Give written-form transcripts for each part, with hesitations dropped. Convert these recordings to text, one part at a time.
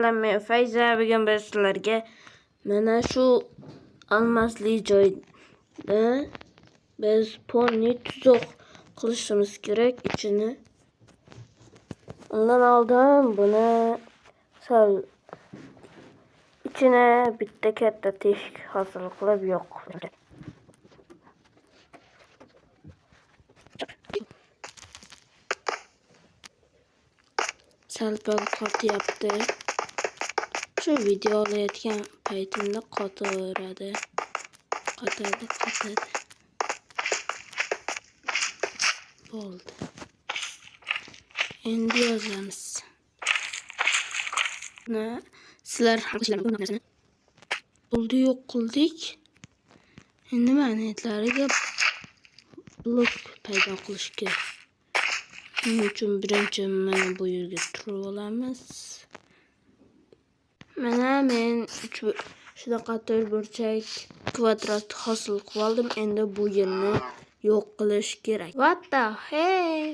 Men Fayza degan sizlarga mana shu almasli joyda biz ponni tuzoq qilishimiz kerak ichini. Undan oldin buni sal içine bitta katta teshik hosil qilib yoqib. Salpal qotyapti. Shu video olayotgan paytimda qotaveradi. Qotadi. Bo'ldi. Endi yozamiz. Sizlar ham bu narsani bo'ldi yo'q qildik. Endi magnetlariga blok paydo qilish kerak. Shuning uchun birinchi mana bu yerga turib olamiz. Mana men shunaqa to'rtburchak kvadrat hosil qilib oldim. Endi bu yerni yo'q qilish kerak. What the hell?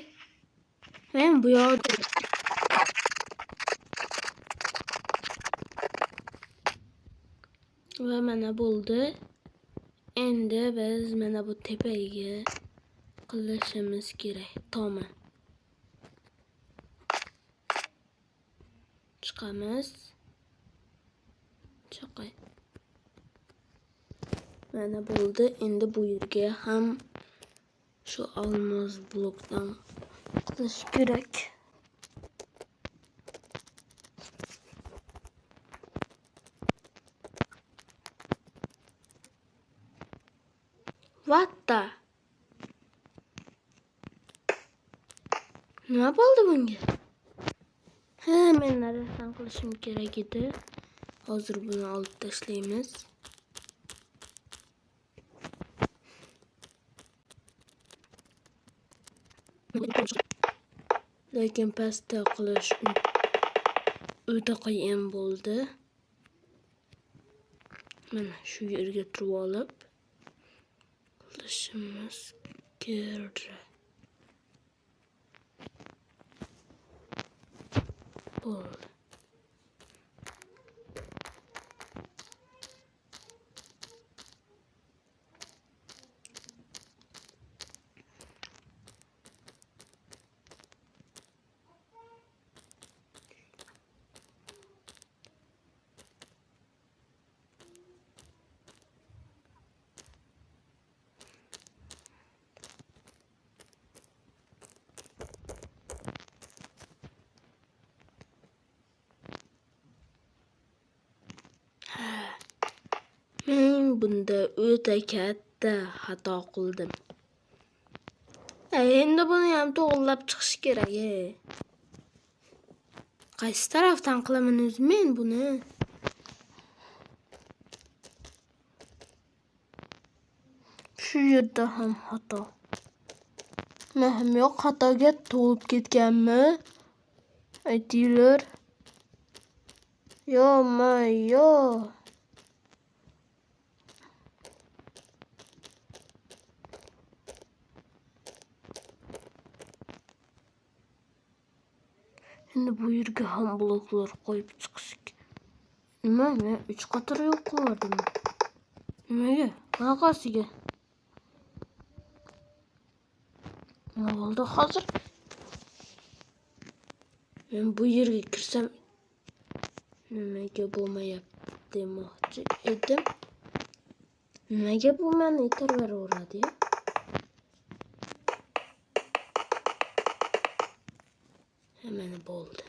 Men bu yoqda va mana bo'ldi. Endi biz mana bu tepaga qilishimiz kerak. Tomi. Chiqamiz. Chaqay. Mana bo'ldi. Endi bu yerga ham shu olmos blokdan qilish kerak. What the? Nima bo'ldi bunga? Men narsadan qilishim kerak edi. Hozir buni olib tashlaymiz. Lekin pastda qilish o'ta qiyin bo'ldi. Mana shu yerga turib olib qilishimiz kerak. Bo'ldi. Men bunda o'ta katta xato qildim. Endi buni ham to'g'rilab chiqish kerak. Qaysi tarafdan qilaman o'zi men buni? Shu yerda ham xato. Nahim yo'q, xatoga to'lib ketganmi? Aytinglar. Yo. Endi bu yerga ham bloklar qo'yib chiqish. Nima? Men 3 qator yo'q qildim. Nimaga? Qanaqasiga? Nima bo'ldi hozir? Men bu yerga kirsam nimaga bo'lmayapti demoqchi edim. Nimaga bu meni itaraveradi? Mana bo'ldi.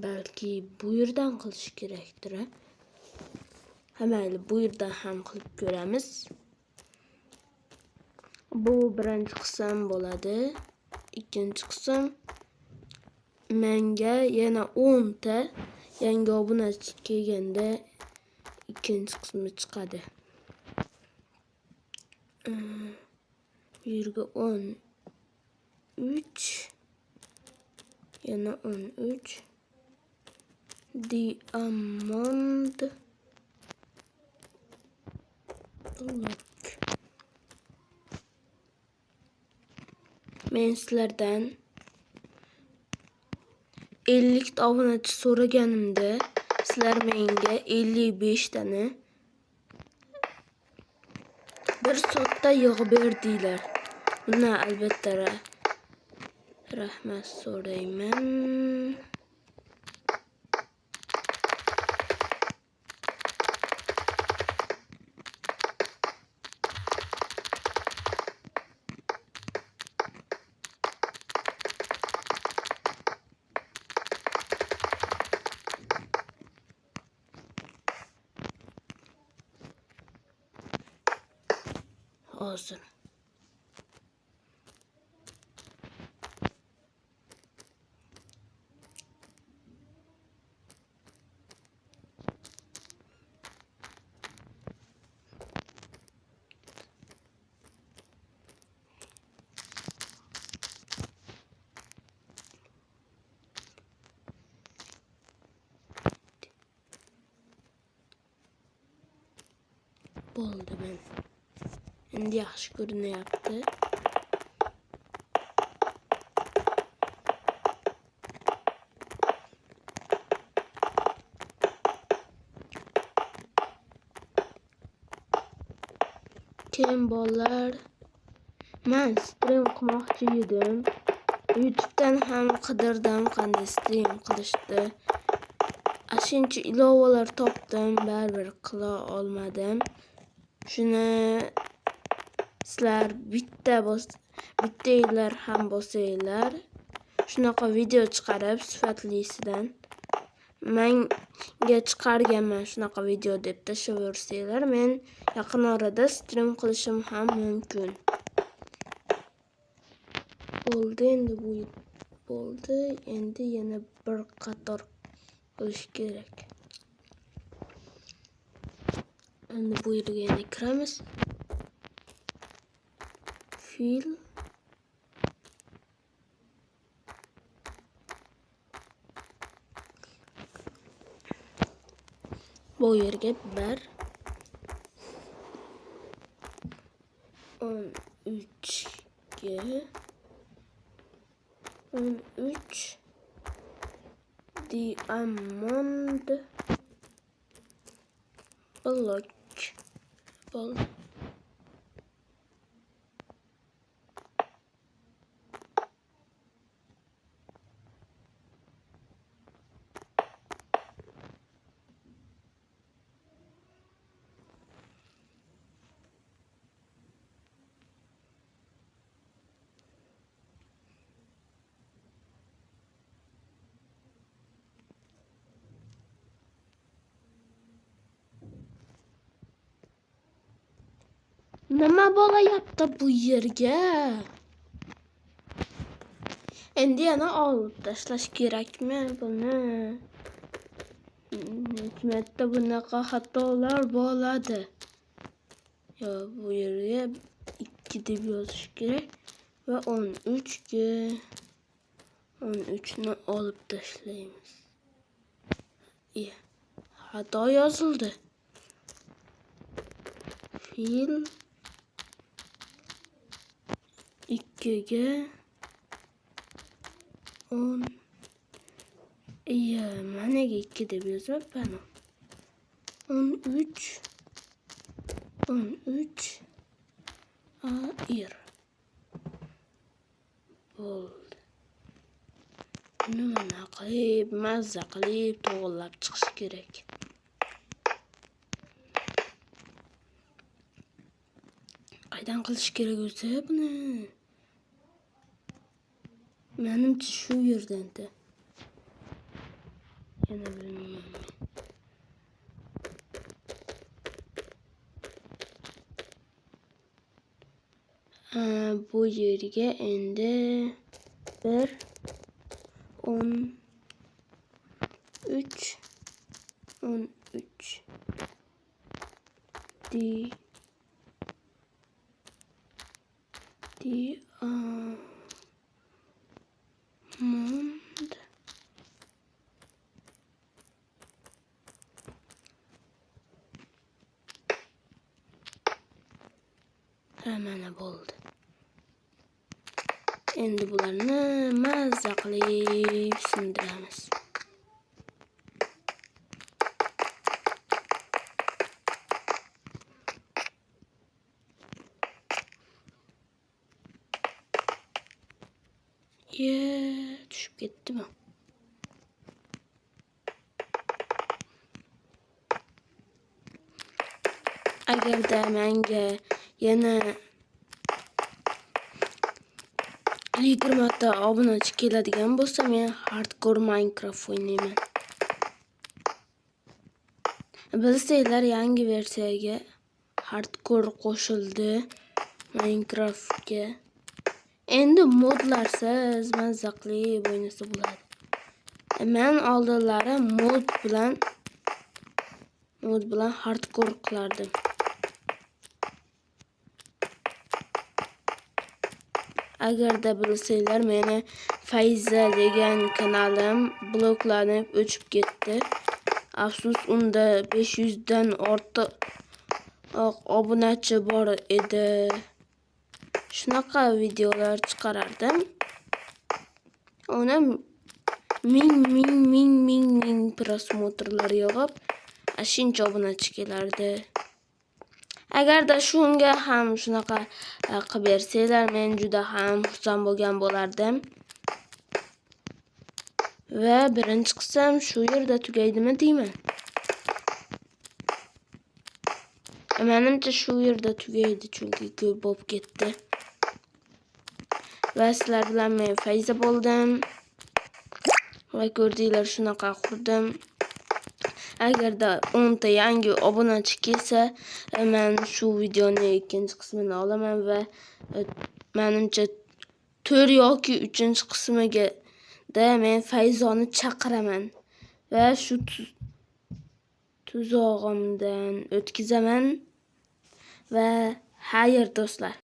Balki bu yerdan qilish kerakdir. Mayli, bu yerdan ham qilib ko'ramiz. Bu birinchi qism bo'ladi. Ikkinchi qism menga yana 10 ta yangi obunachi kelganda ikkinchi qismi chiqadi. Bu yerga 13 yana 13 diamond block. Men sizlardan 50 ta obunachi so'raganimda sizlar menga 55 tani bir soatda yig'ib berdinglar. Buni albatta rahmat so'rayman. Hozir bo'ldi. Men endi yaxshi ko'rinyapti. Keyin bolalar, men stream qilmoqchi edim. YouTube'dan ham qidirdim qanday stream qilishni. Shuncha ilovalar topdim, baribir qila olmadim. Shuni sizlar bittanglar ham bo'lsanglar, shunaqa video chiqarib sifatlisidan menga chiqarganman shunaqa video deb tashlaversanglar, men yaqin orada stream qilishim ham mumkin. Bo'ldi, endi bu bo'ldi. Endi yana bir qator qilish kerak. Endi bu yerga yana kiramiz. Fil bu yerga 1 13 ga 13 diamond block bo'ldi. Nima bo'layapti bu yerga? Endi yana olib tashlash kerakmi buni? Hikmatda bunaqa xatolar bo'ladi. Yo, bu yerga 2 deb yozish kerak va 13 ga 13 ni olib tashlaymiz. Xato yozildi. Fil 2 ga 10. Mana 2 deb yozibman. 13 ayr bo'ldi. Nima qilib, mazza qilib to'g'rilab chiqish kerak. Qaydan qilish kerak o'zi buni? Menimcha shu yerdan-da. Yana bilmayman. Bu yerga endi 1 13 diamond mana bo'ldi. Endi bularni mazza qilib sindiramiz. Tushib ketdimi? Agarda menga yana 20 ta obunachi keladigan bo'lsa, men hardcore Minecraft o'ynayman. Bilsanglar, yangi versiyaga hardcore qo'shildi Minecraftga. Endi modlarsiz mazza qilib o'ynasa bo'ladi. Men oldinlari mod bilan hardcore qilardim. Agarda bilsanglar, meni Fayza degan kanalim bloklanib o'chib ketdi. Afsus, unda 500 dan ortiq obunachi bor edi. Shunaqa videolar chiqarardim. Ona ming prosmotrlar yog'ib, shuncha obunachi kelardi. Agarda shunga ham shunaqa qilib bersanglar, men juda ham xursand bo'lgan bo'lardim. Va birinchi qism shu yerda tugaydimi deyman. Menimcha shu yerda tugaydi, chunki ko'p bo'lib ketdi. Va sizlar bilan men Fayza bo'ldim. Va ko'rdinglar, shunaqa qurdim. Agarda 10 ta yangi obunachi kelsa, men shu videoning ikkinchi qismini olaman va menimcha 4 yoki 3-qismiga men Fayzoni chaqiraman va shu tuzog'imdan o'tkazaman va xayr do'stlar.